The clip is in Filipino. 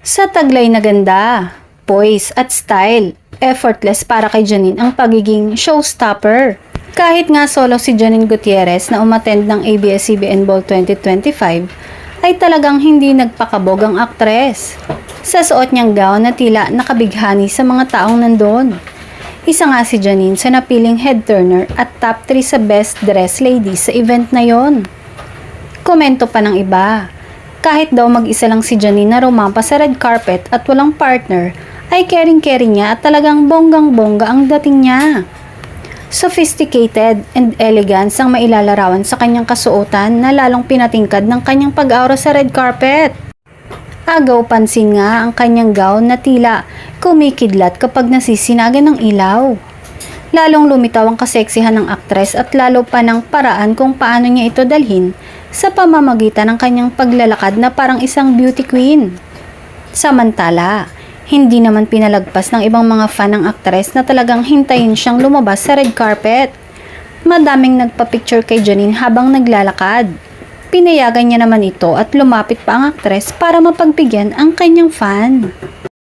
Sa taglay na ganda, poise at style, effortless para kay Janine ang pagiging showstopper. Kahit nga solo si Janine Gutierrez na umattend ng ABS-CBN Ball 2025, ay talagang hindi nagpakabog ang aktres. Sa suot niyang gown na tila nakabighani sa mga taong nandun. Isa nga si Janine sa napiling head turner at top 3 sa best dressed ladies sa event na yon. Komento pa ng iba, kahit daw mag-isa lang si Janine na rumampa sa red carpet at walang partner, ay caring-caring niya at talagang bonggang-bongga ang dating niya. Sophisticated and elegance ang mailalarawan sa kanyang kasuotan na lalong pinatingkad ng kanyang pag-aura sa red carpet. Agaw pansin nga ang kanyang gown na tila kumikidlat kapag nasisinagan ng ilaw. Lalong lumitaw ang kaseksihan ng aktres at lalo pa ng paraan kung paano niya ito dalhin sa pamamagitan ng kanyang paglalakad na parang isang beauty queen. Samantala, hindi naman pinalagpas ng ibang mga fan ng aktres na talagang hintayin siyang lumabas sa red carpet. Madaming nagpa-picture kay Janine habang naglalakad. Pinayagan niya naman ito at lumapit pa ang aktres para mapagbigyan ang kanyang fan.